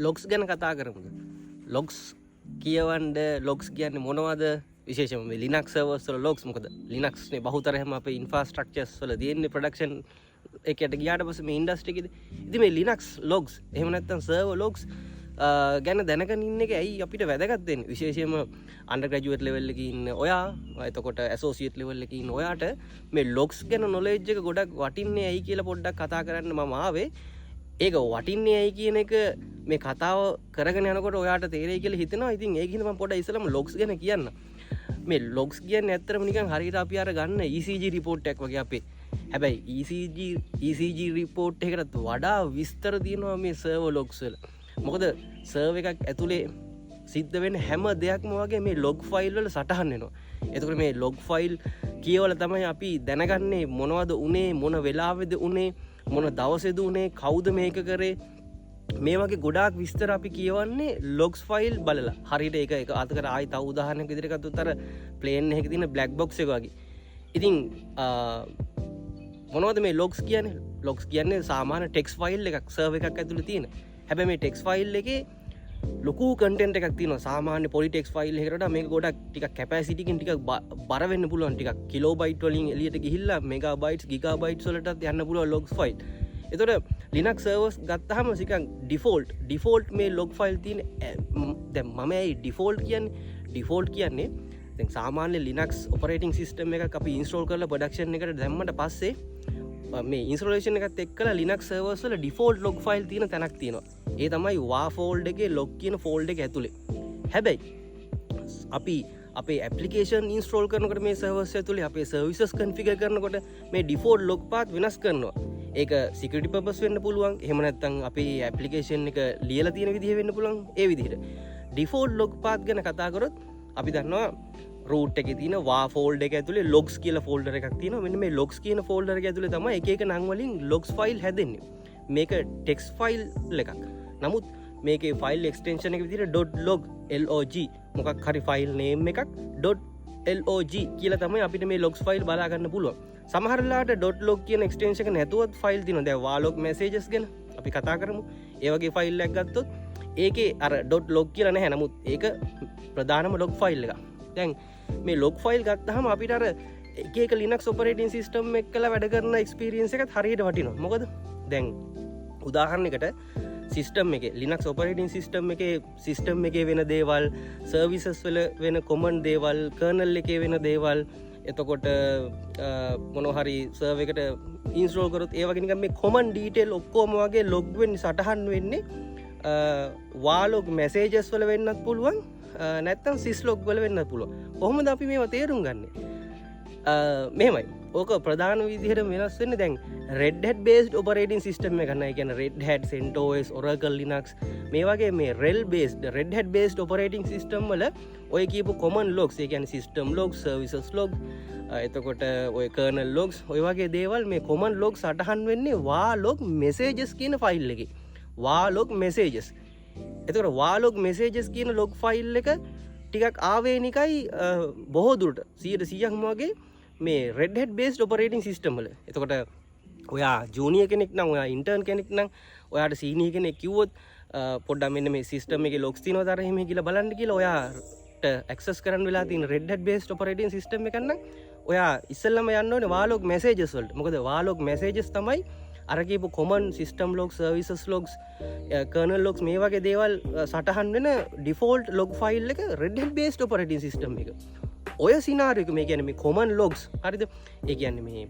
Logs ගැන කතා කරමුද. Logs කියවන්ඩ logs කියන්න මොනවද විශේෂම ලිනක් සර්වර්ස්වල ලොග්ස් මොකද ලිනක්ස්නේ බහුතරයම අපේ ඉන්ෆ්‍රාස්ට්‍රක්චර්ස් වල තියෙන්නේ ප්‍රොඩක්ෂන් එකට ගියාට පස්සේ මේ ඉන්ඩස්ට්‍රි එකේදී ඉතින් මේ ලිනක්ස් ලොග්ස් එහෙම නැත්නම් සර්වර් ලොග්ස් ගැන දැනගෙන ඉන්න එක ඇයි අපිට වැදගත් වෙන්නේ විශේෂයෙන්ම අන්ඩර් ග්‍රැජුවේට් ලෙවල් එකේ ඉන්න ඔයා එතකොට ඇසෝසියේට් ලෙවල් එකේ ඉන්න ඔයාට මේ ලොග්ස් ගැන නොලෙජ් එක ගොඩක් වටින්නේ ඇයි කියලා පොඩ්ඩක් කතා කරන්න මම ආවේ. ඒක වටින්නේ ඇයි කියන එක මේ කතාව කරගෙන යනකොට ඔයාට තේරෙයි කියලා හිතෙනවා. ඉතින් ඒක හින්දා මම පොඩ්ඩක් ඉස්සෙල්ලාම ලොග්ස් ගැන කියන්න. මේ ලොග්ස් කියන්නේ ඇත්තටම නිකන් හරියට අපි අර ගන්න ECG report එකක් වගේ අපේ. හැබැයි ECG report එකකට වඩා විස්තර තියෙනවා මේ සර්වර් ලොග්ස් වල. මොකද සර්වර් එකක් ඇතුලේ සිද්ධ වෙන හැම දෙයක්ම වගේ මේ ලොග් ෆයිල් වල සටහන් වෙනවා. එතකොට මේ ලොග් ෆයිල් කියවල තමයි අපි දැනගන්නේ මොනවද උනේ, මොන වෙලාවෙද උනේ, මොන දවසේද උනේ, කවුද මේක කරේ. මේ වගේ ගොඩාක් විස්තර අපි කියවන්නේ ලොග්ස් ෆයිල් බලලා. හරියට ඒක අතකට ආයි තව උදාහරණයක් විදිහට ගත්තොත් අර ප්ලේන් එකේ තියෙන බ්ලැක් බොක්ස් එක වගේ. ඉතින් මොනවද මේ ලොග්ස් කියන්නේ? ලොග්ස් කියන්නේ සාමාන්‍ය ටෙක්ස්ට් ෆයිල් එකක් සර්වර් එකක් ඇතුලේ තියෙන. හැබැයි මේ ටෙක්ස්ට් ෆයිල් එකේ ලොකු කන්ටෙන්ට් එකක් තියෙනවා. සාමාන්‍ය පොලි ටෙක්ස්ට් ෆයිල් එකකට වඩා මේක ගොඩක් ටිකක් කැපැසිටි එකෙන් ටිකක් බර වෙන්න පුළුවන්. ටිකක් කිලෝබයිට් වලින් එළියට ගිහිල්ලා මෙගාබයිට්ස් ගිගාබයිට්ස් වලටත් යන්න පුළුවන් ලොග්ස් ෆයිල්. එතකොට ලිනක්ස් සර්වර්ස් ගත්තාම සිකන් ඩිෆෝල්ට් මේ ලොග් ෆයිල් තියෙන. දැන් මම ඇයි ඩිෆෝල්ට් කියන්නේ දැන් සාමාන්‍ය ලිනක්ස් ඔපරේටිං සිස්ටම් එකක් අපි ඉන්ස්ටෝල් කරලා ප්‍රොඩක්ෂන් එකට දැම්මට පස්සේ මේ ඉන්ස්ටෝලේෂන් එකත් එක්කලා ලිනක්ස් සර්වර්ස් වල ඩිෆෝල්ට් ලොග් ෆයිල් තියෙන තැනක් තියෙනවා. ඒ තමයි වා ෆෝල්ඩර් එකේ ලොග් කියන ෆෝල්ඩර් එක ඇතුලේ. හැබැයි අපි අපේ ඇප්ලිකේෂන් ඉන්ස්ටෝල් කරනකොට මේ සර්වර්ස් ඇතුලේ අපේ සර්විසස් කන්ෆිගර් කරනකොට මේ ඩිෆෝල්ට් ලොග් පාත් වෙනස් කරනවා. ඒක සිකියුරිටි පර්පස් වෙන්න පුළුවන්. එහෙම නැත්නම් අපේ ඇප්ලිකේෂන් එක ලියලා තියෙන විදිහ වෙන්න පුළුවන්. ඒ විදිහට ඩිෆෝල්ට් ලොග් පාත් ගැන කතා කරොත් අපි දන්නවා රූට් එකේ තියෙන වා ෆෝල්ඩර් එක ඇතුලේ logs කියලා ෆෝල්ඩර් එකක් තියෙනවා. මෙන්න මේ logs කියන ෆෝල්ඩර් එක ඇතුලේ තමයි එක එක නම් වලින් logs ෆයිල් හැදෙන්නේ. මේක ටෙක්ස්ට් ෆයිල් එකක්. නමුත් මේකේ ෆයිල් එක්ස්ටෙන්ෂන් එක විදිහට .log මොකක් හරි ෆයිල් නේම් එකක් .log කියලා තමයි අපිට මේ logs ෆයිල් බලා ගන්න පුළුවන්. සමහර වෙලාවට .log කියන එක්ස්ටෙන්ෂන් එක නැතුවත් ෆයිල් තියෙනවා. දැන් වාලොග් මැසේජස් ගැන අපි කතා කරමු. ඒ වගේ ෆයිල් එකක් ගත්තොත් ඒකේ අර .log කියලා නැහැ. නමුත් ඒක ප්‍රධානම log ෆයිල් එකක්. දැන් මේ log ෆයිල් ගත්තාම අපිට අර එක ලිනක්ස් ඔපරේටින් සිස්ටම් එක්කලා වැඩ කරන එක්ස්පීරියන්ස් එකත් හරියට වටිනවා. මොකද දැන් උදාහරණයකට සිස්ටම් එකේ ලිනක්ස් ඔපරේටින් සිස්ටම් එකේ වෙන දේවල්, සර්විසස් වල වෙන කොමන් දේවල්, කර්නල් එකේ වෙන දේවල්, එතකොට මොනවා හරි සර්වර් එකට ඉන්ස්ටෝල් කරොත් ඒ වගේ නිකන් මේ කොමන් ඩීටේල් ඔක්කොම වගේ log වෙන්නේ සටහන් වෙන්නේ වාලොග් මැසේජස් වල වෙන්නත් පුළුවන්. නැත්තම් සිස්ලොග් වල වෙන්නත් පුළුවන්. කොහොමද අපි මේවා තේරුම් ගන්නෙ? මෙහෙමයි. ඕක ප්‍රධාන විදිහට වෙනස් වෙන්නේ දැන් Red Hat based operating system එක ගන්න. ඒ කියන්නේ Red Hat, CentOS, Oracle Linux මේ වගේ මේ Red Hat based operating system වල ඔය කියපු common logs, ඒ කියන්නේ system logs, services log, එතකොට ඔය kernel logs, ඔය වගේ දේවල් මේ common logs සටහන් වෙන්නේ වා.log messages කියන ෆයිල් එකේ. වා.log messages. එතකොට වා.log messages කියන log ෆයිල් එක ටිකක් ආවේනිකයි බොහෝ දුරට 100%ක්ම වගේ මේ Red Hat based operating system වල. එතකොට ඔයා ජූනියර් කෙනෙක් නම්, ඔයා ඉන්ටර්න් කෙනෙක් නම්, ඔයාට සීනියර් කෙනෙක් කිව්වොත් පොඩ්ඩක් මෙන්න මේ සිස්ටම් එකේ logs තියෙනවද අර එහෙම කියලා බලන්න කියලා ඔයාට access කරන්න වෙලා තියෙන Red Hat based operating system එකක් නම් ඔයා ඉස්සෙල්ලාම යන්න ඕනේ වා.log messages වලට. මොකද වා.log messages තමයි අර කියපු common system logs, services logs, kernel logs මේ වගේ දේවල් සටහන් වෙන default log file එක Red Hat based operating system එක. ඔය සිනාරියෝ එක මේ කියන්නේ මේ common logs හරිද? ඒ කියන්නේ මේ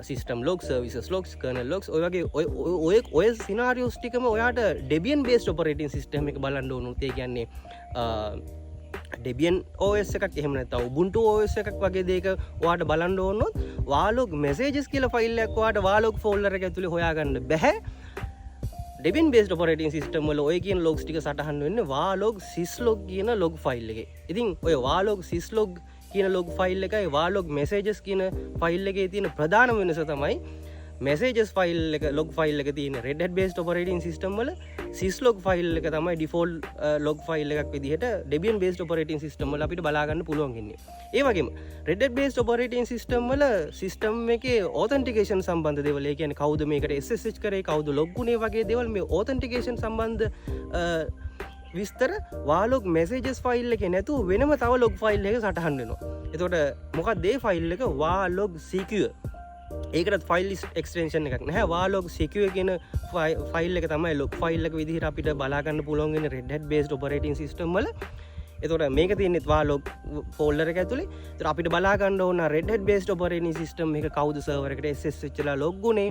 system logs, services logs, kernel logs ඔය වගේ ඔය සිනාරියෝස් ටිකම ඔයාට Debian based operating system එක බලන්න ඕනුත්. ඒ කියන්නේ Debian OS එකක් එහෙම නැත්නම් Ubuntu OS එකක් වගේ දෙයක ඔයාට බලන්න ඕනොත් වා.log messages කියලා ෆයිල් එකක් ඔයාට වා.log ෆෝල්ඩර් එක ඇතුලේ හොයාගන්න බෑ. Debian based operating system වල ඔය කියන logs ටික සටහන් වෙන්නේ වා.log syslog කියන log ෆයිල් එකේ. ඉතින් ඔය වා.log syslog කියන log ෆයිල් එකයි වා.log messages කියන ෆයිල් එකේ තියෙන ප්‍රධානම වෙනස තමයි messages ෆයිල් එක log ෆයිල් එක තියෙන Red Hat based operating system වල syslog ෆයිල් එක තමයි default log ෆයිල් එකක් විදිහට Debian based operating system වල අපිට බලා ගන්න පුළුවන් ඉන්නේ. ඒ වගේම Red Hat based operating system වල system එකේ authentication සම්බන්ධ දේවල්, ඒ කියන්නේ කවුද මේකට SSH කරේ, කවුද log වුණේ වගේ දේවල්, මේ authentication සම්බන්ධ විස්තර වාලොග් messages ෆයිල් එකේ නැතුව වෙනම තව log ෆයිල් එකක සටහන් වෙනවා. එතකොට මොකක්ද ඒ ෆයිල් එක? වාලොග් secure. ඒකටත් ෆයිල් එක්ස්ටෙන්ෂන් එකක් නැහැ. වාලොග් secure කියන ෆයිල් එක තමයි log ෆයිල් එක විදිහට අපිට බලා ගන්න පුළුවන් වෙන Red Hat based operating system වල. එතකොට මේක තියෙන්නේ වාලොග් ෆෝල්ඩර් එක ඇතුලේ. ඒතර අපිට බලා ගන්න ඕන Red Hat based operating system එක කවුද සර්වර් එකට SSH ලා log උනේ,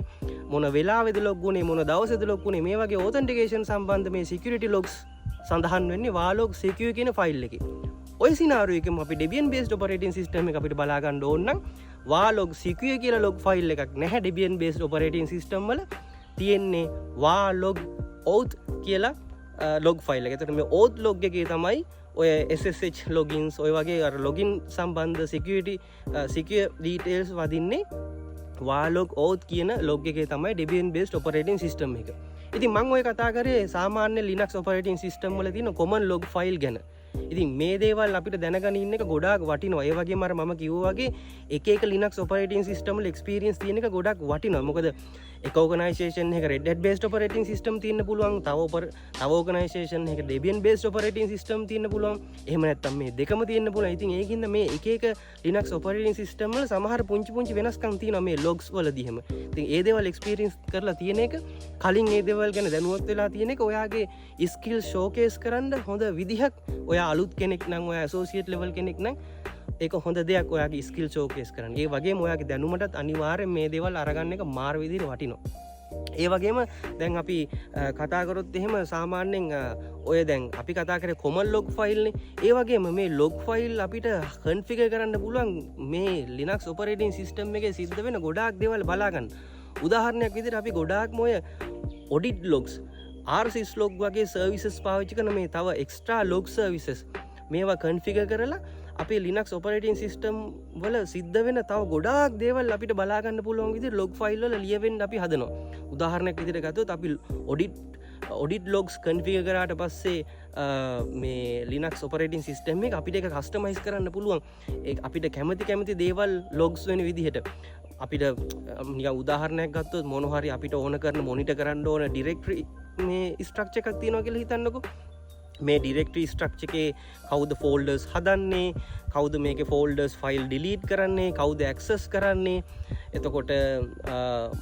මොන වෙලාවෙද log උනේ, මොන දවසේද log උනේ, මේ වගේ authentication සම්බන්ධ මේ security logs සඳහන් වෙන්නේ වාලොග් secure කියන ෆයිල් එකේ. ඔය සිනාරියෝ එකම අපි Debian based operating system එක අපිට බලා ගන්න ඕන නම් වාලොග් secure කියලා log ෆයිල් එකක් නැහැ Debian based operating system වල. තියෙන්නේ වාලොග් auth කියලා log ෆයිල් එක. එතකොට මේ auth log එකේ තමයි ඔය SSH logins ඔය වගේ අර login සම්බන්ධ secure details වදින්නේ. වාලොග් auth කියන log එකේ තමයි Debian based operating system එක. ඉතින් මම ඔය කතා කරේ සාමාන්‍ය Linux operating system වල තියෙන common log file ගැන. ඉතින් මේ දේවල් අපිට දැනගෙන ඉන්න එක ගොඩාක් වටිනවා. ඒ වගේම අර මම කිව්වා වගේ එක Linux operating system වල experience තියෙන එක ගොඩාක් වටිනවා. මොකද එක organisation එකක Red Hat based operating system තියෙන්න පුළුවන්, තව organisation එකක Debian based operating system තියෙන්න පුළුවන්. එහෙම නැත්නම් මේ දෙකම තියෙන්න පුළුවන්. ඉතින් ඒකින්ද මේ එක Linux operating system වල සමහර පුංචි වෙනස්කම් තියෙනවා මේ logs වලදී එහෙම. ඉතින් ඒ දේවල් experience කරලා තියෙන එක, කලින් ඒ දේවල් ගැන දැනුවත් වෙලා තියෙන එක ඔයාගේ skill showcase කරන්න හොඳ විදිහක්. ඔයා අලුත් කෙනෙක් නම්, ඔයා associate level කෙනෙක් නම් ඒක හොඳ දෙයක් ඔයාගේ skill showcase කරන්න. ඒ වගේම ඔයාගේ දැනුමටත් අනිවාර්යෙන් මේ දේවල් අරගන්න එක මාර විදිහට වටිනවා. ඒ වගේම දැන් අපි කතා කරොත් එහෙම සාමාන්‍යයෙන් ඔය දැන් අපි කතා කරේ common log file නේ. ඒ වගේම මේ log file අපිට configure කරන්න පුළුවන් මේ Linux operating system එකේ සිද්ධ වෙන ගොඩාක් දේවල් බලා ගන්න. උදාහරණයක් විදිහට අපි ගොඩාක්ම ඔය audit logs, rsyslog වගේ services පාවිච්චි කරන මේ තව extra log services මේවා configure කරලා අපේ Linux operating system වල සිද්ධ වෙන තව ගොඩාක් දේවල් අපිට බලා ගන්න පුළුවන් විදිහට log file වල ලියවෙන්න අපි හදනවා. උදාහරණයක් විදිහට ගත්තොත් අපි audit logs configure කරාට පස්සේ මේ Linux operating system එක අපිට ඒක customize කරන්න පුළුවන්. ඒක අපිට කැමති දේවල් logs වෙන විදිහට අපිට නිකන් උදාහරණයක් ගත්තොත් මොන හරි අපිට ඕන කරන මොනිටර් කරන්න ඕන directory මේ structure එකක් තියෙනවා කියලා හිතන්නකෝ. මේ directory structure එකේ කවුද folders හදන්නේ, කවුද මේකේ folders file delete කරන්නේ, කවුද access කරන්නේ, එතකොට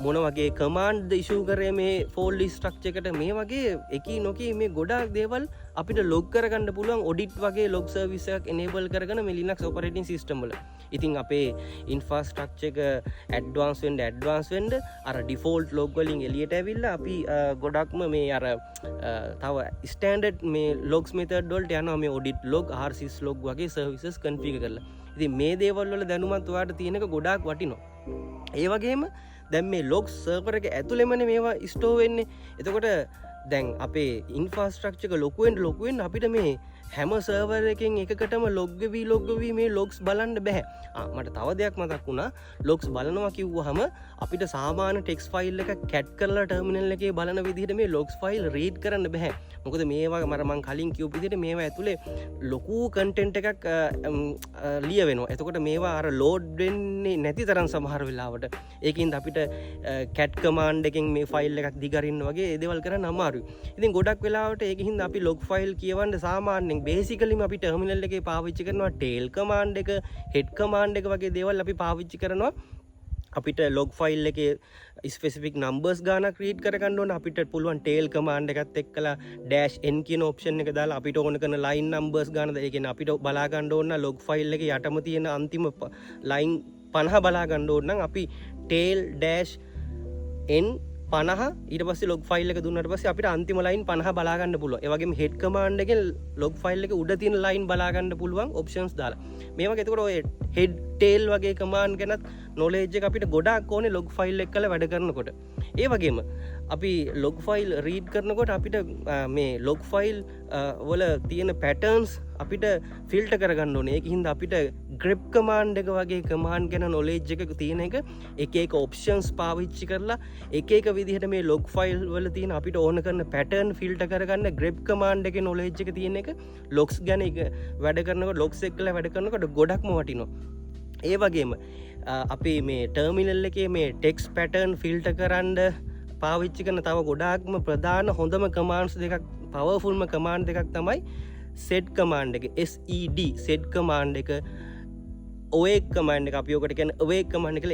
මොන වගේ command issue කරේ මේ folder structure එකට, මේ වගේ එකී නොකී මේ ගොඩාක් දේවල් අපිට log කරගන්න පුළුවන් audit වගේ log service එකක් enable කරගෙන මේ Linux operating system වල. ඉතින් අපේ infrastructure එක advance වෙන්න අර default log වලින් එළියට ඇවිල්ලා අපි ගොඩක්ම මේ අර තව standard මේ logs method වලට යනවා මේ audit log, rsyslog වගේ services configure කරලා. ඉතින් මේ දේවල් වල දැනුමත් ඔයාලට තියෙන එක ගොඩාක් වටිනවා. ඒ වගේම දැන් මේ logs server එක ඇතුළෙමනේ මේවා store වෙන්නේ. එතකොට දැන් අපේ infrastructure එක ලොකු වෙන්න අපිට මේ හැම සර්වර් එකකින් එකකටම log වෙවි මේ logs බලන්න බෑ. මට තව දෙයක් මතක් වුණා. logs බලනවා කිව්වහම අපිට සාමාන්‍ය text file එක cat කරලා terminal එකේ බලන විදිහට මේ logs file read කරන්න බෑ. මොකද මේවා මම කලින් කියපු විදිහට මේවා ඇතුලේ ලොකු content එකක් ලියවෙනවා. එතකොට මේවා අර load වෙන්නේ නැති තරම් සමහර වෙලාවට. ඒකින්ද අපිට cat command එකෙන් මේ file එකක් දිගරින්න වගේ ඒ දේවල් කරන්න අමාරුයි. ඉතින් ගොඩක් වෙලාවට ඒකින්ද අපි log file කියවන්න සාමාන්‍යයෙන් basically අපි terminal එකේ පාවිච්චි කරනවා tail command එක, head command එක වගේ දේවල් අපි පාවිච්චි කරනවා. අපිට log file එකේ specific numbers ගානක් read කරගන්න ඕන. අපිට පුළුවන් tail command එකත් එක්කලා -n කියන option එක දාලා අපිට ඕන කරන line numbers ගාන, ඒ කියන්නේ අපිට බලා ගන්න ඕන log file එකේ යටම තියෙන අන්තිම line 50 බලා ගන්න ඕන නම් අපි tail -n 50 ඊට පස්සේ log file එක දුන්නාට පස්සේ අපිට අන්තිම line 50 බලා ගන්න පුළුවන්. ඒ වගේම head command එකෙන් log file එකේ උඩ තියෙන line බලා ගන්න පුළුවන් options දාලා. මේ වගේ එතකොට ඔය head tail වගේ command ගැනත් knowledge එක අපිට ගොඩාක් ඕනේ log file එක කරලා වැඩ කරනකොට. ඒ වගේම අපි ලොග් ෆයිල් රීඩ් කරනකොට අපිට මේ ලොග් ෆයිල් වල තියෙන පැටර්න්ස් අපිට ෆිල්ට කරගන්න ඕනේ. ඒක හින්දා අපිට grep command එක වගේ command ගැන knowledge එක තියෙන එක එක options පාවිච්චි කරලා එක විදිහට මේ log file වල තියෙන අපිට ඕන කරන pattern filter කරගන්න grep command එකේ knowledge එක තියෙන එක logs ගැන වැඩ කරනකොට logs එක්කලා වැඩ කරනකොට ගොඩක්ම වටිනවා. ඒ වගේම අපි මේ terminal එකේ මේ text pattern filter කරන්න පාවිච්චි කරන තව ගොඩාක්ම ප්‍රධාන හොඳම commands දෙකක් powerfulම command දෙකක් තමයි set command එක. set command එක awake command එක අපි ඔකට කියන්නේ awake command එක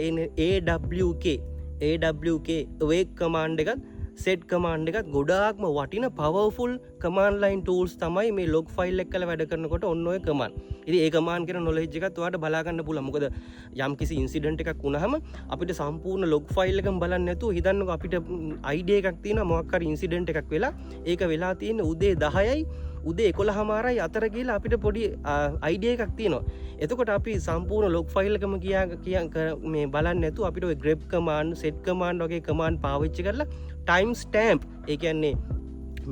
awk awake command එකත් set command එකත් ගොඩාක්ම වටින powerful command line tools තමයි මේ log file එකල වැඩ කරනකොට ඔන්න ඔය command. ඉතින් ඒ command කියන knowledge එකත් ඔයාලට බලා ගන්න පුළුවන්. මොකද යම් කිසි incident එකක් වුණාම අපිට සම්පූර්ණ log file එකම බලන්න නැතුව හිතන්නකෝ අපිට idea එකක් තියෙනවා මොකක් හරි incident එකක් වෙලා ඒක වෙලා තියෙන උදේ 10යි උදේ 11:00යි අතර ගිහලා අපිට පොඩි idea එකක් තියෙනවා. එතකොට අපි සම්පූර්ණ log file එකම මේ බලන්න නැතුව අපිට ඔය grep command set command වගේ command පාවිච්චි කරලා time stamp ඒ කියන්නේ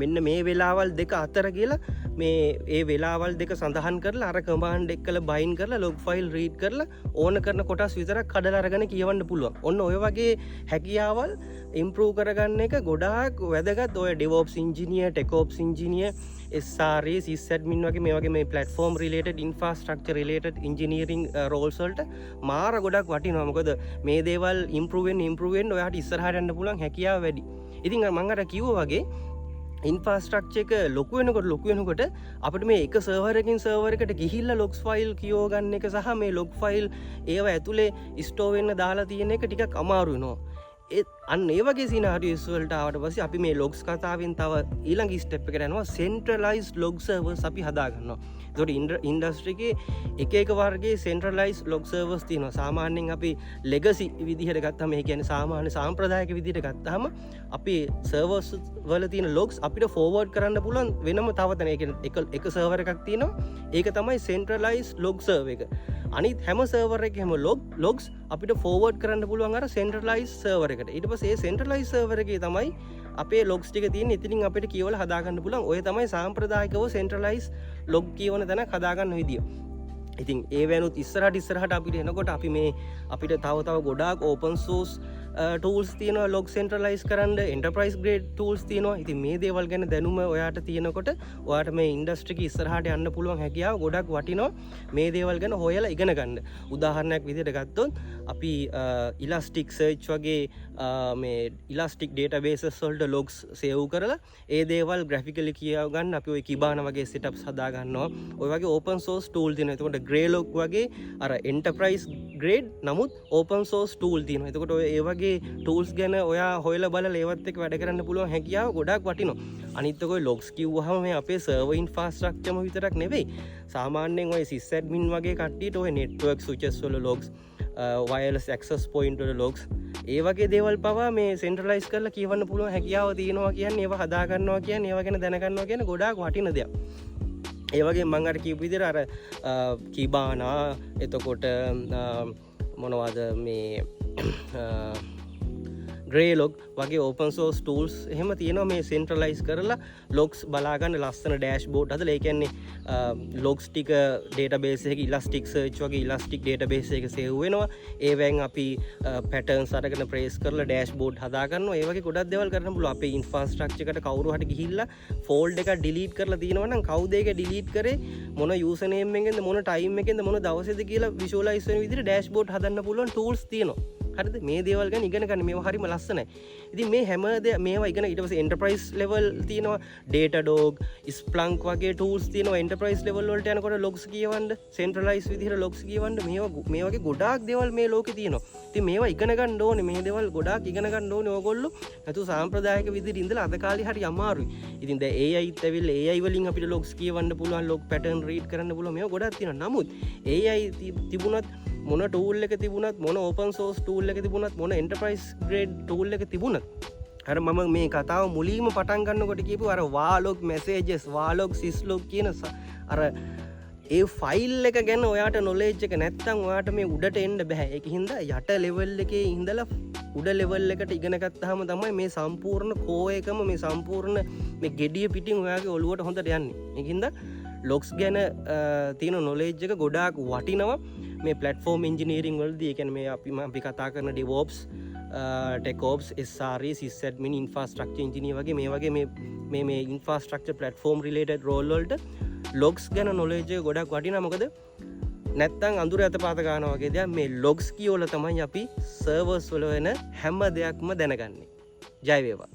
මෙන්න මේ වෙලාවල් දෙක අතර කියලා මේ ඒ වෙලාවල් දෙක සඳහන් කරලා අර command එක්කලා bind කරලා log file read කරලා ඕන කරන කොටස් විතරක් කඩලා අරගෙන කියවන්න පුළුවන්. ඔන්න ඔය වගේ හැකියාවල් improve කරගන්න එක ගොඩාක් වැදගත්. ඔය DevOps engineer, TechOps engineer, SRE, sysadmin වගේ මේ වගේ මේ platform related, infrastructure related engineering roles වලට මාර ගොඩක් වටිනවා. මොකද මේ දේවල් improve වෙන්න ඔයාට ඉස්සරහට යන්න පුළුවන් හැකියාව වැඩි. ඉතින් මම අර කිව්වා වගේ ඉන්ෆ්‍රාස්ට්‍රක්චර් එක ලොකු වෙනකොට අපිට මේ එක සර්වර් එකකින් සර්වර් එකට ගිහිල්ලා logs file කියව ගන්න එක සහ මේ log file ඒව ඇතුලේ ස්ටෝර් වෙන්න දාලා තියෙන එක ටිකක් අමාරු වෙනවා. අන්න ඒ වගේ සිනාරියෝස් වලට ආවට පස්සේ අපි මේ logs කතාවෙන් තව ඊළඟ ස්ටෙප් එකට යනවා. centralized log servers අපි හදා ගන්නවා. ඒකට ඉන්ඩස්ට්‍රි එකේ එක වර්ගයේ centralized log servers තියෙනවා. සාමාන්‍යයෙන් අපි legacy විදිහට ගත්තාම ඒ කියන්නේ සාමාන්‍ය සාම්ප්‍රදායික විදිහට ගත්තාම අපි servers වල තියෙන logs අපිට forward කරන්න පුළුවන් වෙනම තව තැන. ඒ කියන්නේ එක server එකක් තියෙනවා. ඒක තමයි centralized log server එක. අනිත් හැම server එකේම logs අපිට forward කරන්න පුළුවන් අර centralized server එකට. ඊට පස්සේ ඒ centralized server එකේ තමයි අපේ logs ටික තියෙන. ඉතින් අපිට කියවලා හදා ගන්න පුළුවන්. ඔය තමයි සාම්ප්‍රදායිකව centralized log කියවන තැනක් හදා ගන්න විදිය. ඉතින් ඒ වෙනුත් ඉස්සරහට අපිට එනකොට අපිට තව ගොඩාක් open source tools තියෙනවා log centralize කරන්න, enterprise grade tools තියෙනවා. ඉතින් මේ දේවල් ගැන දැනුම ඔයාට තියෙනකොට ඔයාට මේ ඉන්ඩස්ට්‍රි එක ඉස්සරහට යන්න පුළුවන් හැකියාව ගොඩක් වටිනවා මේ දේවල් ගැන හොයලා ඉගෙන ගන්න. උදාහරණයක් විදිහට ගත්තොත් අපි Elasticsearch වගේ මේ elastic databases වලට logs save කරලා ඒ දේවල් graphically කියව ගන්න අපි ওই Kibana වගේ setups හදා ගන්නවා. ඔය වගේ open source tool තියෙනවා. එතකොට Greylog වගේ අර enterprise grade නමුත් open source tool තියෙනවා. එතකොට ඔය ඒ වගේ tools ගැන ඔයා හොයලා බලලා ඒවත් එක්ක වැඩ කරන්න පුළුවන් හැකියාව ගොඩක් වටිනවා. අනිත් එක ඔය logs කිව්වහම මේ අපේ server infrastructure ම විතරක් නෙවෙයි. සාමාන්‍යයෙන් ඔය sysadmin වගේ කට්ටියට ඔය network switches වල logs, wireless access point වල logs ඒ වගේ දේවල් පවා මේ centralize කරලා කියවන්න පුළුවන් හැකියාව තියෙනවා කියන්නේ ඒවා හදා ගන්නවා කියන්නේ ඒවා ගැන දැන ගන්නවා කියන්නේ ගොඩාක් වටින දෙයක්. ඒ වගේ මම අර කියපු විදිහට අර Kibana එතකොට මොනවද මේ Greylog වගේ open source tools එහෙම තියෙනවා මේ centralize කරලා logs බලාගන්න ලස්සන dashboard හදලා. ඒ කියන්නේ logs ටික database එකේ Elasticsearch වගේ elastic database එකක save වෙනවා. ඒවෙන් අපි patterns අරගෙන trace කරලා dashboard හදා ගන්නවා. ඒ වගේ ගොඩක් දේවල් කරන්න පුළුවන්. අපේ infrastructure එකට කවුරු හරි ගිහිල්ලා fold එක delete කරලා තියෙනවා නම් කවුද ඒක delete කරේ, මොන username එකෙන්ද, මොන time එකෙන්ද, මොන දවසේද කියලා visualize වෙන විදිහට dashboard හදන්න පුළුවන් tools තියෙනවා. හරිද? මේ දේවල් ගැන ඉගෙන ගන්න. මේවා හරිම ලස්සනයි. ඉතින් මේ හැම මේවා ඉගෙන ඊට පස්සේ enterprise level තියෙනවා. Datadog, Splunk වගේ tools තියෙනවා. enterprise level වලට යනකොට logs කියවන්න, centralized විදිහට logs කියවන්න මේ වගේ ගොඩාක් දේවල් මේ ලෝකේ තියෙනවා. ඉතින් මේවා ඉගෙන ගන්න ඕනේ. මේ දේවල් ගොඩාක් ඉගෙන ගන්න ඕනේ ඕගොල්ලෝ. නැතු සාම්ප්‍රදායික විදිහට ඉඳලා අද කාලේ හරි අමාරුයි. ඉතින් දැන් AIත් ඇවිල්ලා AI වලින් අපිට logs කියවන්න පුළුවන්, log pattern read කරන්න පුළුවන්. මේවා ගොඩක් තියෙනවා. නමුත් AI තිබුණත් මොන tool එක තිබුණත්, මොන open source tool එක තිබුණත්, මොන enterprise grade tool එක තිබුණත් අර මම මේ කතාව මුලින්ම පටන් ගන්නකොට කියපු අර warlog messages, warlog syslog කියන අර ඒ ෆයිල් එක ගැන ඔයාට නොලේජ් එක නැත්තම් ඔයාට මේ උඩට එන්න බැහැ. ඒක හින්දා යට ලෙවල් එකේ ඉඳලා උඩ ලෙවල් එකට ඉගෙන ගත්තාම තමයි මේ සම්පූර්ණ කෝ එකම මේ සම්පූර්ණ මේ gediya පිටින් ඔයාගේ ඔළුවට හොඳට යන්නේ. ඒක හින්දා ලොග්ස් ගැන තියෙන නොලේජ් එක ගොඩාක් වටිනවා මේ ප්ලැට්ෆෝම් ඉන්ජිනියරින් වලදී. ඒ කියන්නේ මේ අපි කතා කරන DevOps, TechOps, SRE, sysadmin, infrastructure engineer වගේ මේ වගේ මේ infrastructure platform related role වලට logs ගැන knowledge එක ගොඩක් වටිනවා. මොකද නැත්තම් අඳුර අතපාත ගන්නවා වගේ දෙයක් මේ logs කියවල තමයි අපි servers වල වෙන හැම දෙයක්ම දැනගන්නේ. ජය වේවා.